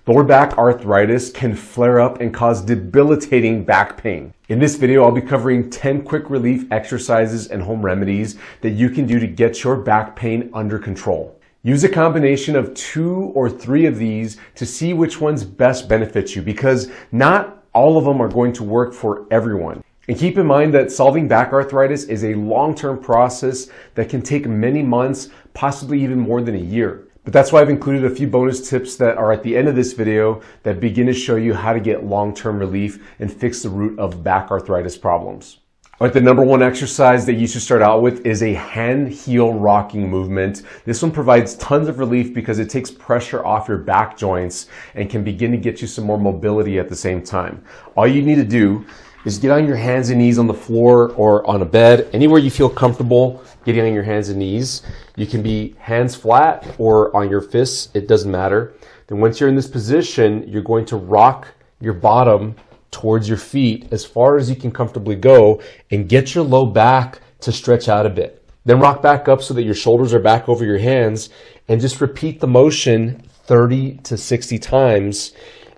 Lower back arthritis can flare up and cause debilitating back pain. In this video, I'll be covering 10 quick relief exercises and home remedies that you can do to get your back pain under control. Use a combination of 2 or 3 of these to see which ones best benefit you, because not all of them are going to work for everyone. And keep in mind that solving back arthritis is a long-term process that can take many months, possibly even more than a year. But that's why I've included a few bonus tips that are at the end of this video that begin to show you how to get long-term relief and fix the root of back arthritis problems. All right, the number 1 exercise that you should start out with is a hand-heel rocking movement. This one provides tons of relief because it takes pressure off your back joints and can begin to get you some more mobility at the same time. All you need to do is get on your hands and knees on the floor or on a bed, anywhere you feel comfortable getting on your hands and knees. You can be hands flat or on your fists, it doesn't matter. Then once you're in this position, you're going to rock your bottom towards your feet as far as you can comfortably go and get your low back to stretch out a bit. Then rock back up so that your shoulders are back over your hands and just repeat the motion 30 to 60 times.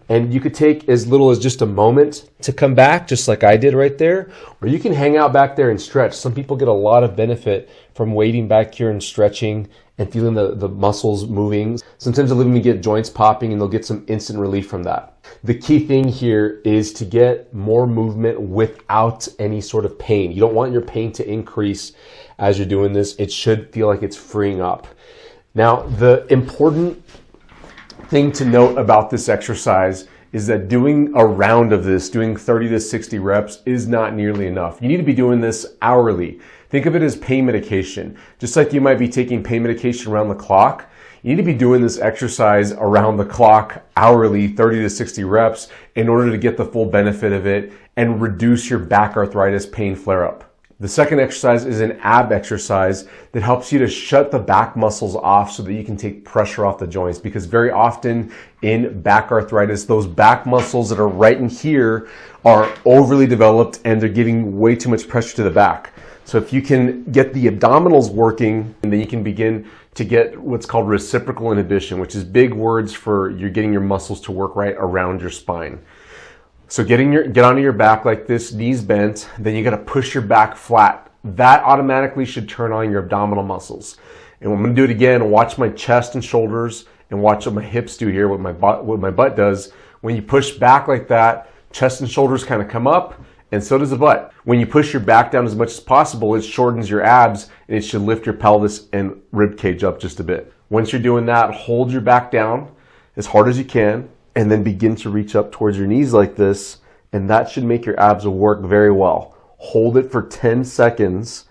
And you could take as little as just a moment to come back, just like I did right there, or you can hang out back there and stretch. Some people get a lot of benefit from waiting back here and stretching and feeling the muscles moving. Sometimes they'll even get joints popping and they'll get some instant relief from that. The key thing here is to get more movement without any sort of pain. You don't want your pain to increase as you're doing this. It should feel like it's freeing up. Now, the important thing to note about this exercise is that doing a round of this, doing 30 to 60 reps, is not nearly enough. You need to be doing this hourly. Think of it as pain medication. Just like you might be taking pain medication around the clock, you need to be doing this exercise around the clock, hourly, 30 to 60 reps, in order to get the full benefit of it and reduce your back arthritis pain flare-up. The second exercise is an ab exercise that helps you to shut the back muscles off so that you can take pressure off the joints, because very often in back arthritis, those back muscles that are right in here are overly developed and they're giving way too much pressure to the back. So if you can get the abdominals working, and then you can begin to get what's called reciprocal inhibition, which is big words for you're getting your muscles to work right around your spine. So get onto your back like this, knees bent, then you gotta push your back flat. That automatically should turn on your abdominal muscles. And I'm gonna do it again, watch my chest and shoulders and watch what my hips do here, what my butt does. When you push back like that, chest and shoulders kind of come up, and so does the butt. When you push your back down as much as possible, it shortens your abs and it should lift your pelvis and rib cage up just a bit. Once you're doing that, hold your back down as hard as you can, and then begin to reach up towards your knees like this, and that should make your abs work very well. Hold it for 10 seconds.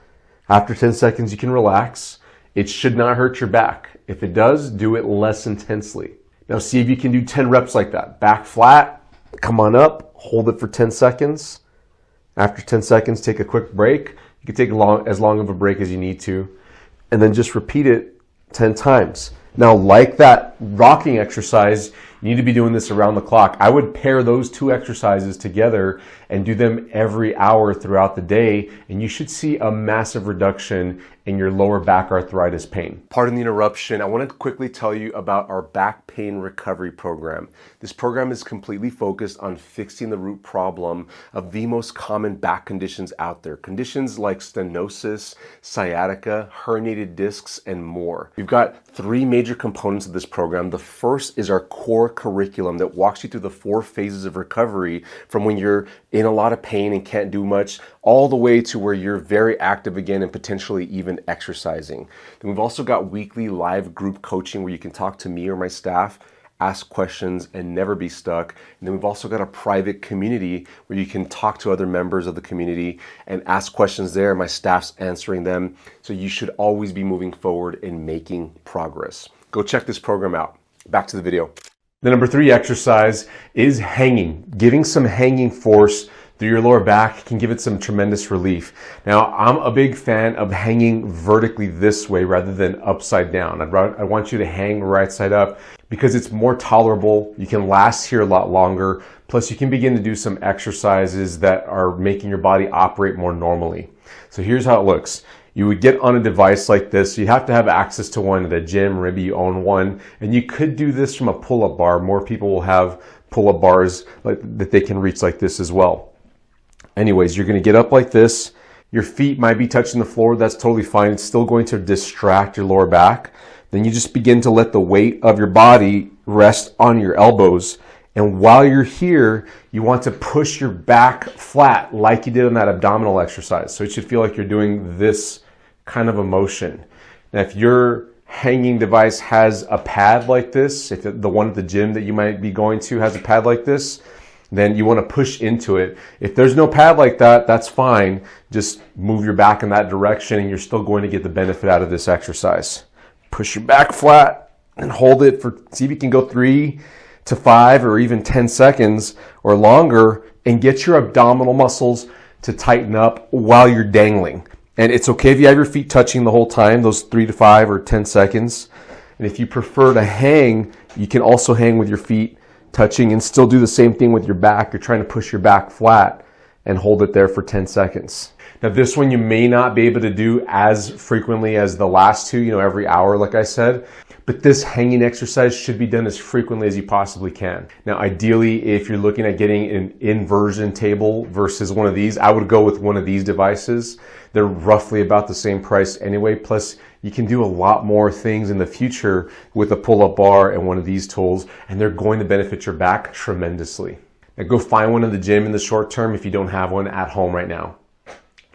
After 10 seconds, you can relax. It should not hurt your back. If it does, do it less intensely. Now see if you can do 10 reps like that. Back flat, come on up, hold it for 10 seconds. After 10 seconds, take a quick break. You can take as long of a break as you need to, and then just repeat it 10 times. Now, like that rocking exercise, you need to be doing this around the clock. I would pair those 2 exercises together and do them every hour throughout the day, and you should see a massive reduction in your lower back arthritis pain. Pardon the interruption. I want to quickly tell you about our back pain recovery program. This program is completely focused on fixing the root problem of the most common back conditions out there. Conditions like stenosis, sciatica, herniated discs, and more. We've got 3 major components of this program. The first is our core curriculum that walks you through the 4 phases of recovery, from when you're in a lot of pain and can't do much, all the way to where you're very active again and potentially even exercising. Then we've also got weekly live group coaching where you can talk to me or my staff, ask questions, and never be stuck. And then we've also got a private community where you can talk to other members of the community and ask questions there. My staff's answering them. So you should always be moving forward and making progress. Go check this program out. Back to the video. The number 3 exercise is hanging. Giving some hanging force through your lower back can give it some tremendous relief. Now, I'm a big fan of hanging vertically this way rather than upside down. I want you to hang right side up because it's more tolerable. You can last here a lot longer. Plus, you can begin to do some exercises that are making your body operate more normally. So here's how it looks. You would get on a device like this. You have to have access to one at a gym, or maybe you own one. And you could do this from a pull-up bar. More people will have pull-up bars that they can reach like this as well. Anyways, you're going to get up like this. Your feet might be touching the floor. That's totally fine. It's still going to distract your lower back. Then you just begin to let the weight of your body rest on your elbows. And while you're here, you want to push your back flat like you did on that abdominal exercise. So it should feel like you're doing this kind of a motion. Now, if your hanging device has a pad like this, if the one at the gym that you might be going to has a pad like this, then you want to push into it. If there's no pad like that, that's fine. Just move your back in that direction and you're still going to get the benefit out of this exercise. Push your back flat and hold it for, see if you can go 3 to 5 or even 10 seconds or longer, and get your abdominal muscles to tighten up while you're dangling. And it's okay if you have your feet touching the whole time, those 3 to 5 or 10 seconds. And if you prefer to hang, you can also hang with your feet touching and still do the same thing with your back. You're trying to push your back flat and hold it there for 10 seconds. Now this one you may not be able to do as frequently as the last two, every hour like I said, but this hanging exercise should be done as frequently as you possibly can. Now ideally, if you're looking at getting an inversion table versus one of these, I would go with one of these devices. They're roughly about the same price anyway, plus you can do a lot more things in the future with a pull-up bar and one of these tools, and they're going to benefit your back tremendously. Now go find one in the gym in the short term if you don't have one at home right now.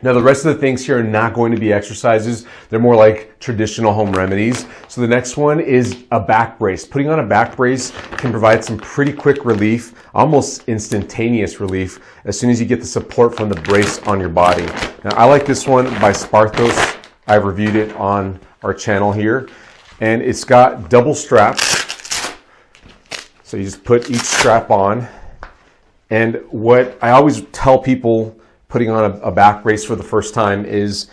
Now the rest of the things here are not going to be exercises. They're more like traditional home remedies. So the next one is a back brace. Putting on a back brace can provide some pretty quick relief, almost instantaneous relief, as soon as you get the support from the brace on your body. Now I like this one by Sparthos. I've reviewed it on our channel here, and it's got double straps. So you just put each strap on. And what I always tell people putting on a back brace for the first time is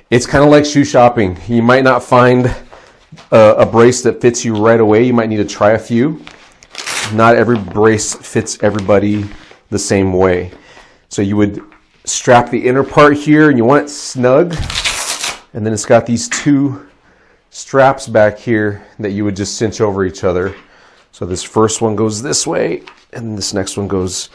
it's kind of like shoe shopping. You might not find a brace that fits you right away. You might need to try a few. Not every brace fits everybody the same way. So you would strap the inner part here and you want it snug. And then it's got these two straps back here that you would just cinch over each other. So this first one goes this way and this next one goes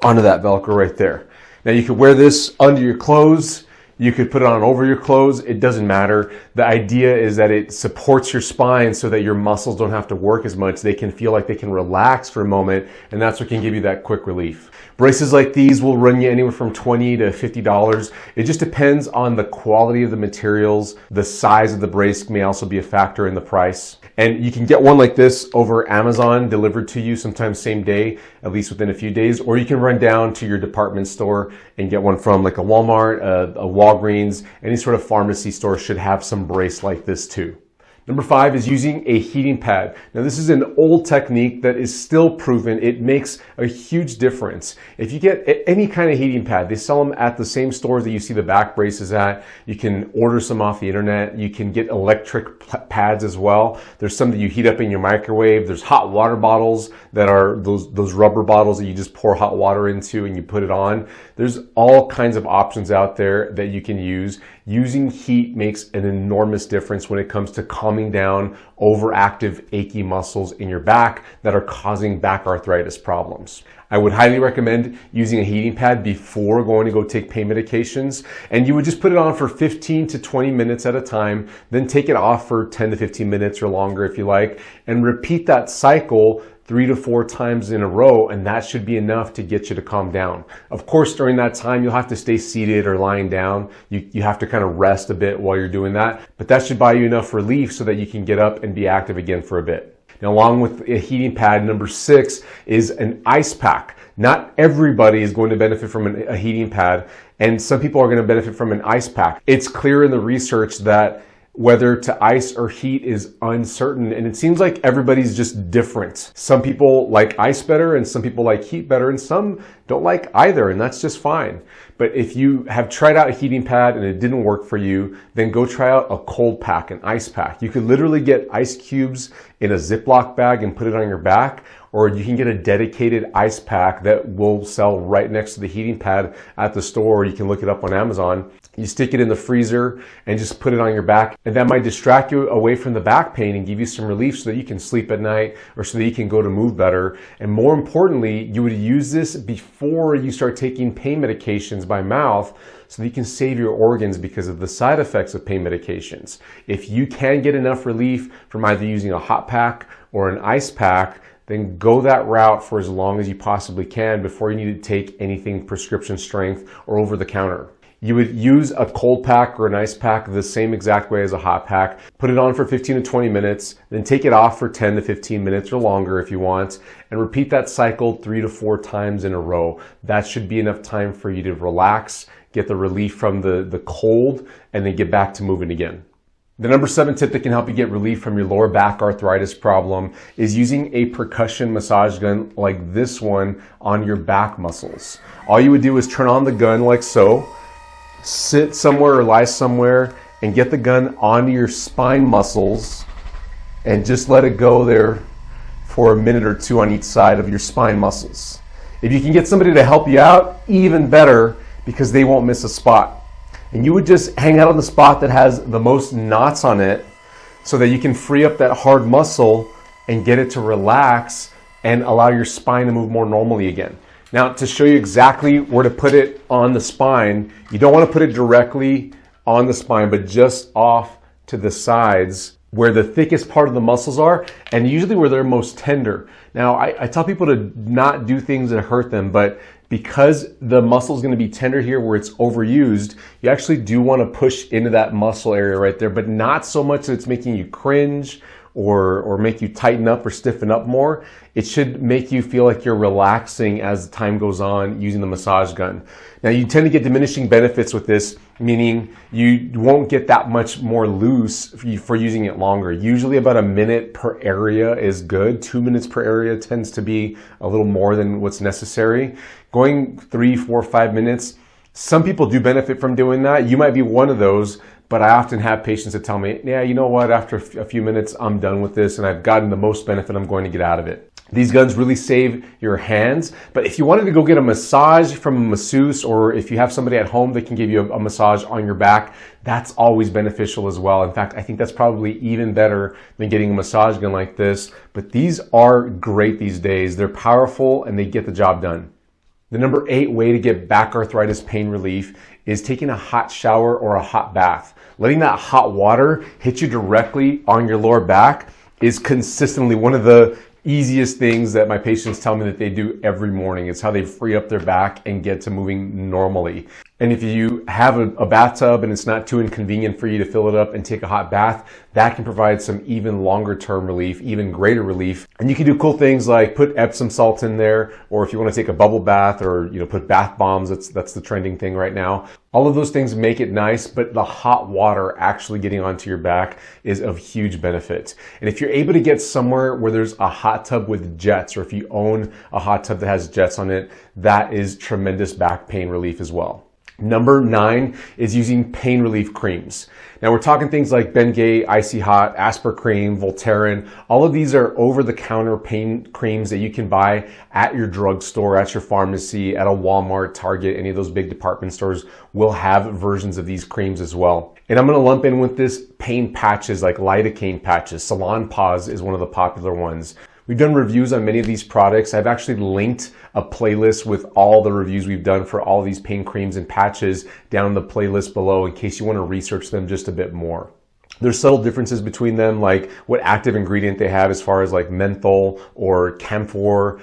onto that Velcro right there. Now you could wear this under your clothes, you could put it on over your clothes, it doesn't matter. The idea is that it supports your spine so that your muscles don't have to work as much. They can feel like they can relax for a moment, and that's what can give you that quick relief. Braces like these will run you anywhere from $20 to $50. It just depends on the quality of the materials. The size of the brace may also be a factor in the price. And you can get one like this over Amazon, delivered to you sometimes same day, at least within a few days, or you can run down to your department store and get one from like a Walmart, a Walgreens, any sort of pharmacy store should have some brace like this too. Number 5 is using a heating pad. Now this is an old technique that is still proven. It makes a huge difference. If you get any kind of heating pad, they sell them at the same stores that you see the back braces at. You can order some off the internet. You can get electric pads as well. There's some that you heat up in your microwave. There's hot water bottles that are those rubber bottles that you just pour hot water into and you put it on. There's all kinds of options out there that you can use. Using heat makes an enormous difference when it comes to calming down overactive, achy muscles in your back that are causing back arthritis problems. I would highly recommend using a heating pad before going to go take pain medications. And you would just put it on for 15 to 20 minutes at a time, then take it off for 10 to 15 minutes or longer if you like, and repeat that cycle 3 to 4 times in a row, and that should be enough to get you to calm down. Of course, during that time, you'll have to stay seated or lying down. You have to kind of rest a bit while you're doing that, but that should buy you enough relief so that you can get up and be active again for a bit. Now, along with a heating pad, number 6 is an ice pack. Not everybody is going to benefit from a heating pad, and some people are going to benefit from an ice pack. It's clear in the research that whether to ice or heat is uncertain, and it seems like everybody's just different. Some people like ice better and some people like heat better, and some don't like either, and that's just fine. But if you have tried out a heating pad and it didn't work for you, then go try out a cold pack, an ice pack. You could literally get ice cubes in a Ziploc bag and put it on your back, or you can get a dedicated ice pack that will sell right next to the heating pad at the store, or you can look it up on Amazon. You stick it in the freezer and just put it on your back, and that might distract you away from the back pain and give you some relief so that you can sleep at night or so that you can go to move better. And more importantly, you would use this before you start taking pain medications by mouth so that you can save your organs because of the side effects of pain medications. If you can get enough relief from either using a hot pack or an ice pack, then go that route for as long as you possibly can before you need to take anything prescription strength or over the counter. You would use a cold pack or an ice pack the same exact way as a hot pack. Put it on for 15 to 20 minutes, then take it off for 10 to 15 minutes or longer if you want, and repeat that cycle 3 to 4 times in a row. That should be enough time for you to relax, get the relief from the cold, and then get back to moving again. The number 7 tip that can help you get relief from your lower back arthritis problem is using a percussion massage gun like this one on your back muscles. All you would do is turn on the gun like so, sit somewhere or lie somewhere, and get the gun onto your spine muscles and just let it go there for a minute or two on each side of your spine muscles. If you can get somebody to help you out, even better, because they won't miss a spot. And you would just hang out on the spot that has the most knots on it so that you can free up that hard muscle and get it to relax and allow your spine to move more normally again. Now, to show you exactly where to put it on the spine, you don't want to put it directly on the spine, but just off to the sides where the thickest part of the muscles are, and usually where they're most tender. Now, I tell people to not do things that hurt them, but because the muscle is going to be tender here where it's overused, you actually do want to push into that muscle area right there, but not so much that it's making you cringe or make you tighten up or stiffen up more. It should make you feel like you're relaxing as time goes on using the massage gun. Now, you tend to get diminishing benefits with this, meaning you won't get that much more loose for using it longer. Usually about a minute per area is good. 2 minutes per area tends to be a little more than what's necessary. Going 3, 4, 5 minutes, some people do benefit from doing that. You might be one of those, but I often have patients that tell me, yeah, you know what, after a few minutes, I'm done with this and I've gotten the most benefit I'm going to get out of it. These guns really save your hands, but if you wanted to go get a massage from a masseuse, or if you have somebody at home that can give you a massage on your back, that's always beneficial as well. In fact, I think that's probably even better than getting a massage gun like this, but these are great these days. They're powerful and they get the job done. The number 8 way to get back arthritis pain relief is taking a hot shower or a hot bath. Letting that hot water hit you directly on your lower back is consistently one of the easiest things that my patients tell me that they do every morning. It's how they free up their back and get to moving normally. And if you have a bathtub and it's not too inconvenient for you to fill it up and take a hot bath, that can provide some even longer term relief, even greater relief. And you can do cool things like put Epsom salt in there, or if you want to take a bubble bath, or put bath bombs, that's the trending thing right now. All of those things make it nice, but the hot water actually getting onto your back is of huge benefit. And if you're able to get somewhere where there's a hot tub with jets, or if you own a hot tub that has jets on it, that is tremendous back pain relief as well. Number 9 is using pain relief creams. Now we're talking things like Bengay, Icy Hot, Asper Cream, Voltaren. All of these are over-the-counter pain creams that you can buy at your drugstore, at your pharmacy, at a Walmart, Target. Any of those big department stores will have versions of these creams as well. And I'm going to lump in with this pain patches like lidocaine patches. Salon Pause is one of the popular ones. We've done reviews on many of these products. I've actually linked a playlist with all the reviews we've done for all of these pain creams and patches down in the playlist below in case you want to research them just a bit more. There's subtle differences between them, like what active ingredient they have as far as like menthol or camphor.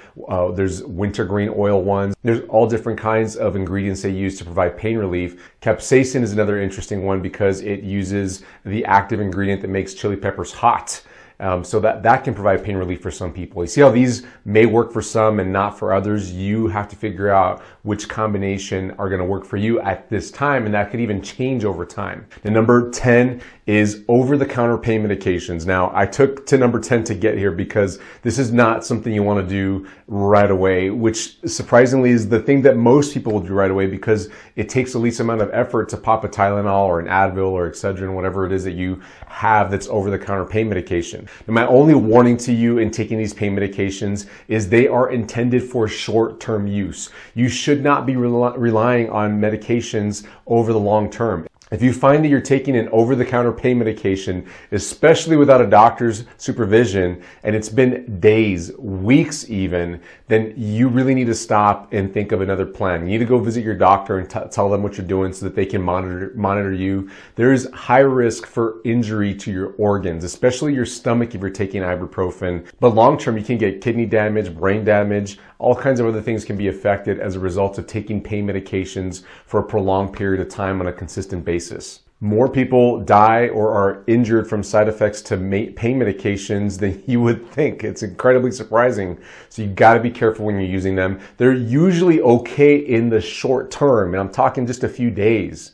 There's wintergreen oil ones. There's all different kinds of ingredients they use to provide pain relief. Capsaicin is another interesting one because it uses the active ingredient that makes chili peppers hot. So that can provide pain relief for some people. You see how these may work for some and not for others. You have to figure out which combination are going to work for you at this time, and that could even change over time. The number 10 is over-the-counter pain medications. Now, I took to number 10 to get here because this is not something you want to do right away, which surprisingly is the thing that most people will do right away because it takes the least amount of effort to pop a Tylenol or an Advil or Excedrin, whatever it is that you have that's over-the-counter pain medication. Now, my only warning to you in taking these pain medications is they are intended for short-term use. You should not be relying on medications over the long term. If you find that you're taking an over-the-counter pain medication, especially without a doctor's supervision, and it's been days, weeks even, then you really need to stop and think of another plan. You need to go visit your doctor and tell them what you're doing so that they can monitor you. There is high risk for injury to your organs, especially your stomach if you're taking ibuprofen. But long-term, you can get kidney damage, brain damage, all kinds of other things can be affected as a result of taking pain medications for a prolonged period of time on a consistent basis. More people die or are injured from side effects to pain medications than you would think. It's incredibly surprising. So you got to be careful when you're using them. They're usually okay in the short term, and I'm talking just a few days.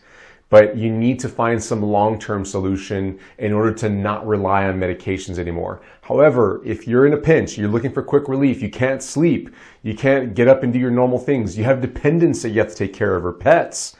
But you need to find some long-term solution in order to not rely on medications anymore. However, if you're in a pinch, you're looking for quick relief, you can't sleep, you can't get up and do your normal things, you have dependents that you have to take care of, or pets,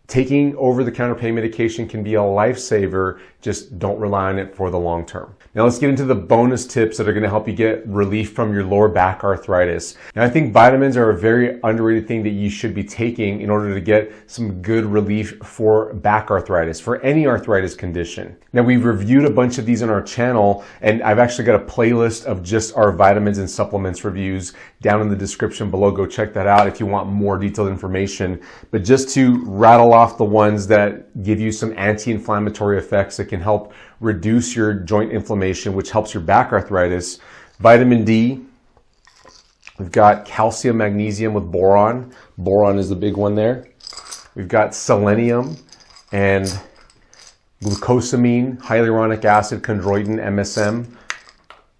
taking over-the-counter pain medication can be a lifesaver. Just don't rely on it for the long term. Now let's get into the bonus tips that are going to help you get relief from your lower back arthritis. Now I think vitamins are a very underrated thing that you should be taking in order to get some good relief for back arthritis, for any arthritis condition. Now we've reviewed a bunch of these on our channel, and I've actually got a playlist of just our vitamins and supplements reviews down in the description below. Go check that out if you want more detailed information. But just to rattle off the ones that give you some anti-inflammatory effects that can help reduce your joint inflammation, which helps your back arthritis. Vitamin D. We've got calcium, magnesium with boron. Boron is the big one there. We've got selenium and glucosamine, hyaluronic acid, chondroitin, MSM.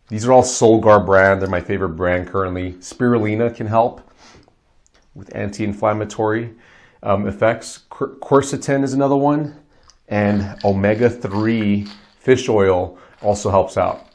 These are all Solgar brand. They're my favorite brand currently. Spirulina can help with anti-inflammatory effects. Quercetin is another one. And omega-3 fish oil also helps out.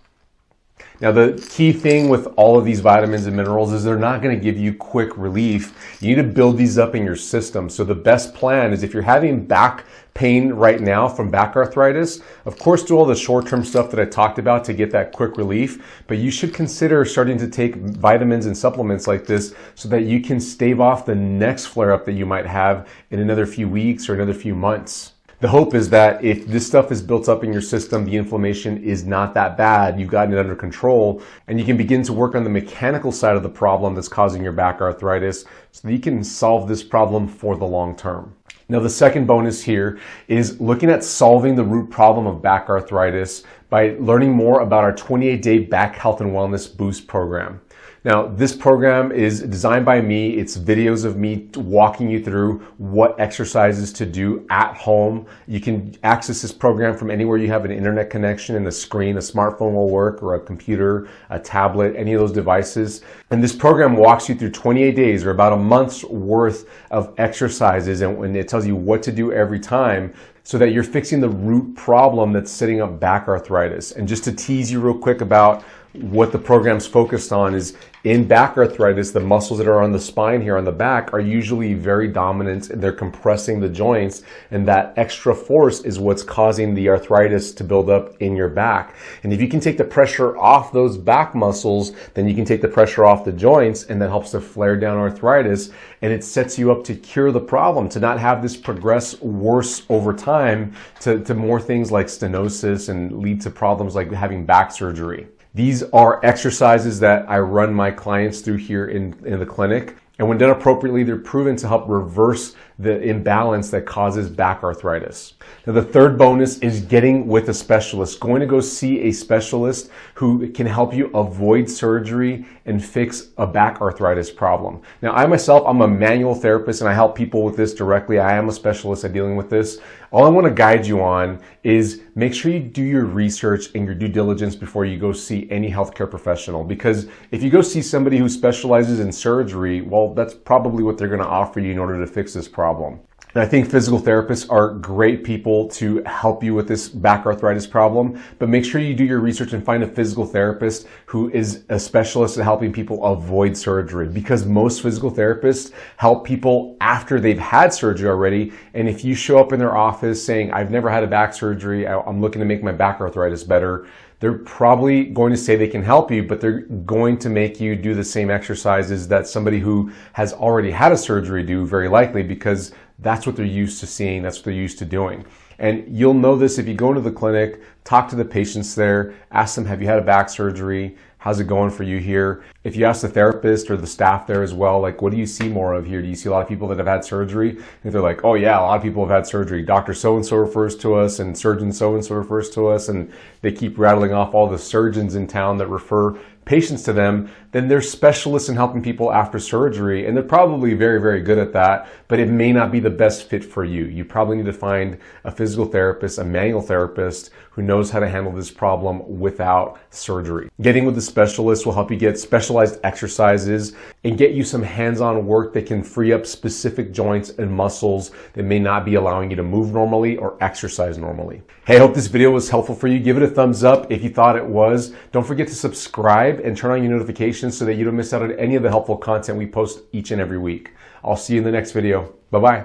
Now, the key thing with all of these vitamins and minerals is they're not going to give you quick relief. You need to build these up in your system. So the best plan is if you're having back pain right now from back arthritis, of course, do all the short-term stuff that I talked about to get that quick relief, but you should consider starting to take vitamins and supplements like this so that you can stave off the next flare-up that you might have in another few weeks or another few months. The hope is that if this stuff is built up in your system, the inflammation is not that bad, you've gotten it under control, and you can begin to work on the mechanical side of the problem that's causing your back arthritis so that you can solve this problem for the long term. Now, the second bonus here is looking at solving the root problem of back arthritis by learning more about our 28-day Back Health and Wellness Boost program. Now, this program is designed by me. It's videos of me walking you through what exercises to do at home. You can access this program from anywhere you have an internet connection and a screen. A smartphone will work, or a computer, a tablet, any of those devices. And this program walks you through 28 days or about a month's worth of exercises, and it tells you what to do every time so that you're fixing the root problem that's setting up back arthritis. And just to tease you real quick about what the program's focused on is in back arthritis, the muscles that are on the spine here on the back are usually very dominant. They're compressing the joints, and that extra force is what's causing the arthritis to build up in your back. And if you can take the pressure off those back muscles, then you can take the pressure off the joints, and that helps to flare down arthritis, and it sets you up to cure the problem, to not have this progress worse over time to more things like stenosis and lead to problems like having back surgery. These are exercises that I run my clients through here in the clinic. And when done appropriately, they're proven to help reverse the imbalance that causes back arthritis. Now, the third bonus is getting with a specialist, going to go see a specialist who can help you avoid surgery and fix a back arthritis problem. Now, I myself, I'm a manual therapist and I help people with this directly. I am a specialist at dealing with this. All I want to guide you on is make sure you do your research and your due diligence before you go see any healthcare professional. Because if you go see somebody who specializes in surgery, well, that's probably what they're going to offer you in order to fix this problem. And I think physical therapists are great people to help you with this back arthritis problem, but make sure you do your research and find a physical therapist who is a specialist at helping people avoid surgery, because most physical therapists help people after they've had surgery already. And if you show up in their office saying, I've never had a back surgery, I'm looking to make my back arthritis better, they're probably going to say they can help you, but they're going to make you do the same exercises that somebody who has already had a surgery do, very likely, because that's what they're used to seeing, that's what they're used to doing. And you'll know this if you go into the clinic, talk to the patients there, ask them, have you had a back surgery? How's it going for you here? If you ask the therapist or the staff there as well, like, what do you see more of here? Do you see a lot of people that have had surgery? And they're like, oh yeah, a lot of people have had surgery. Dr. So-and-so refers to us, and surgeon so-and-so refers to us, and they keep rattling off all the surgeons in town that refer patients to them. Then they're specialists in helping people after surgery, and they're probably very, very good at that, but it may not be the best fit for you. You probably need to find a physical therapist, a manual therapist who knows how to handle this problem without surgery. Getting with the specialist will help you get specialized exercises and get you some hands-on work that can free up specific joints and muscles that may not be allowing you to move normally or exercise normally. Hey, I hope this video was helpful for you. Give it a thumbs up if you thought it was. Don't forget to subscribe and turn on your notifications so that you don't miss out on any of the helpful content we post each and every week. I'll see you in the next video. Bye-bye.